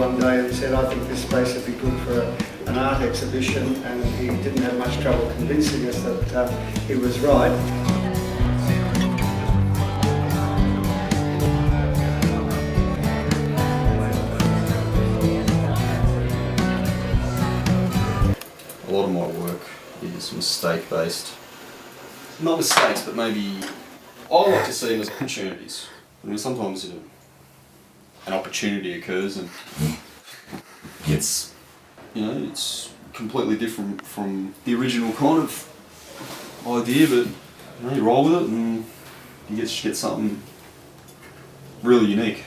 one day and said, I think this space would be good for an art exhibition, and he didn't have much trouble convincing us that he was right. A lot of my work is mistake-based. Not mistakes, but maybe I like to see them as opportunities. I mean, sometimes an opportunity occurs and it's completely different from the original kind of idea, but you roll with it and you get something really unique.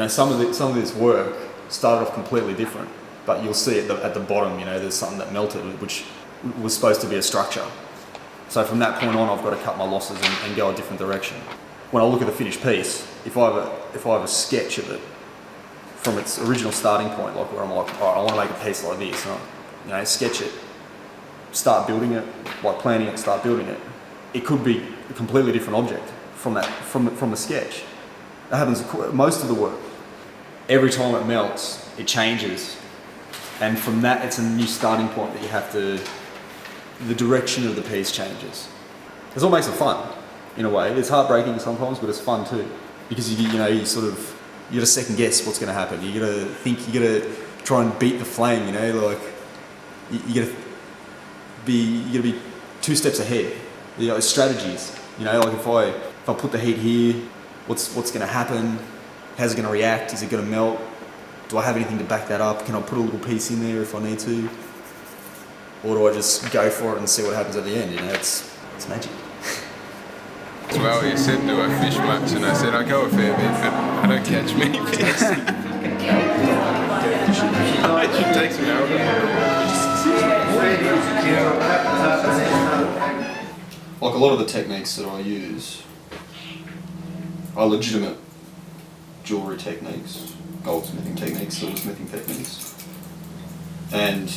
Some of this work started off completely different, but you'll see at the bottom, there's something that melted, which was supposed to be a structure. So from that point on, I've got to cut my losses and go a different direction. When I look at the finished piece, if I have a sketch of it from its original starting point, like where I'm like, all right, I want to make a piece like this, and sketch it, start building it, like planning it, start building it. It could be a completely different object from the sketch. That happens most of the work. Every time it melts, it changes. And from that, it's a new starting point that you have to, the direction of the piece changes. It's what makes it fun, in a way. It's heartbreaking sometimes, but it's fun too. Because you gotta second guess what's gonna happen. You gotta think, you gotta try and beat the flame, like, you gotta be 2 steps ahead. Strategies, like if I put the heat here, what's gonna happen? How's it gonna react? Is it gonna melt? Do I have anything to back that up? Can I put a little piece in there if I need to? Or do I just go for it and see what happens at the end? It's magic. Well, he said, do I fish much? And I said, I go a fair bit, but I don't catch many fish. I should take some Like a lot of the techniques that I use are legitimate jewellery techniques, goldsmithing techniques, silversmithing techniques. And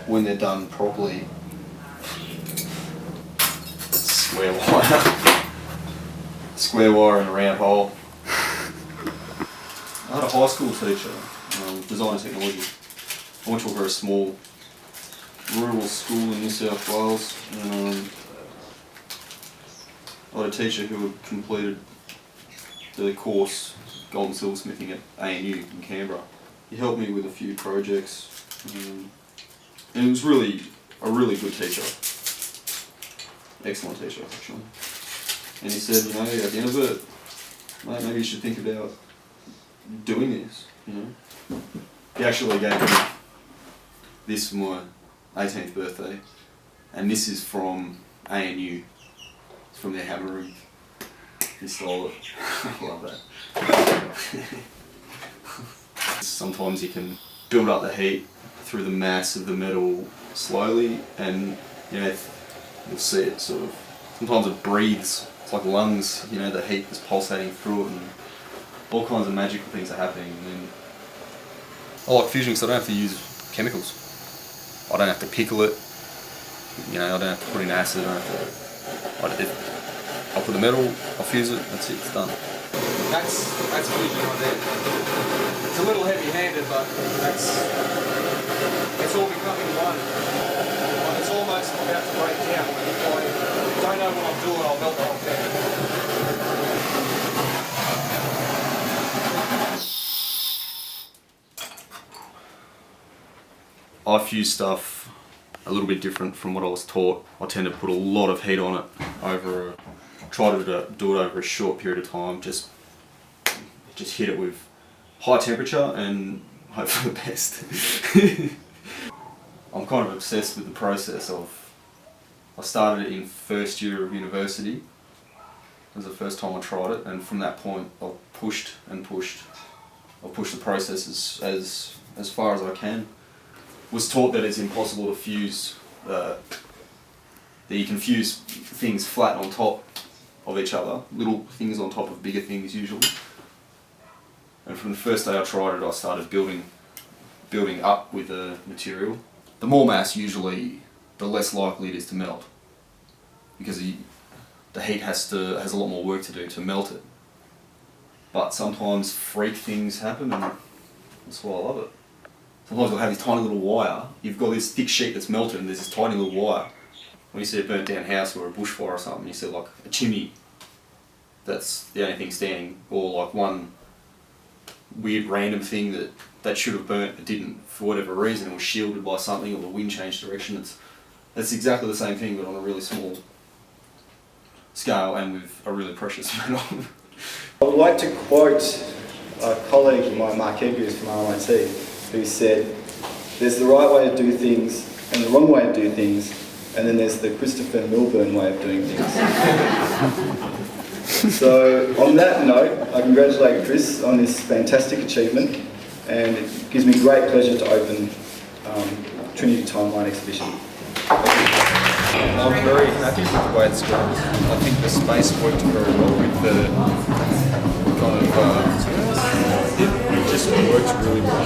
when they're done properly, it's square wire and a round hole. I had a high school teacher, design and technology. I went to a very small rural school in New South Wales. I had a teacher who had completed the course Gold and Silversmithing at ANU in Canberra. He helped me with a few projects, and he was really a really good teacher. Excellent teacher, actually. And he said, at the end of it, mate, maybe you should think about doing this, He actually gave me this for my 18th birthday, and this is from ANU. It's from their hammer room. He stole it. I love that. Sometimes you can build up the heat through the mass of the metal slowly, and you'll see it sort of, sometimes it breathes, it's like lungs, the heat is pulsating through it, and all kinds of magical things are happening. And I like fusion because I don't have to use chemicals. I don't have to pickle it, I don't have to put in acid, I'll put the metal, I'll fuse it, that's it, it's done. That's fusion right there. It's a little heavy-handed, but it's all becoming one. But it's almost about to break down. If I don't know what I'm doing, I'll melt the whole thing. I fuse stuff a little bit different from what I was taught. I tend to put a lot of heat on it try to do it over a short period of time, just hit it with high temperature and hope for the best. I'm kind of obsessed with the process I started it in first year of university. It was the first time I tried it, and from that point I've pushed and pushed. I've pushed the process as far as I can. Was taught that it's impossible to fuse, that you can fuse things flat on top of each other, little things on top of bigger things usually. And from the first day I tried it, I started building up with the material. The more mass usually, the less likely it is to melt, because the heat has a lot more work to do to melt it. But sometimes freak things happen, and That's why I love it. Sometimes you'll have this tiny little wire. You've got this thick sheet that's melted and there's this tiny little wire. When you see a burnt down house or a bushfire or something, you see like a chimney. That's the only thing standing. Or like one weird random thing that should have burnt but didn't for whatever reason. It was shielded by something or the wind changed direction. That's exactly the same thing but on a really small scale and with a really precious metal. I would like to quote a colleague of mine, Mark Edgars from RMIT, who said, "There's the right way to do things and the wrong way to do things, and then there's the Christopher Milbourne way of doing things." So on that note, I congratulate Chris on this fantastic achievement, and it gives me great pleasure to open Trinity Timeline exhibition. I'm very happy with the way it's gone. I think the space worked very well with the kind of, it just works really well.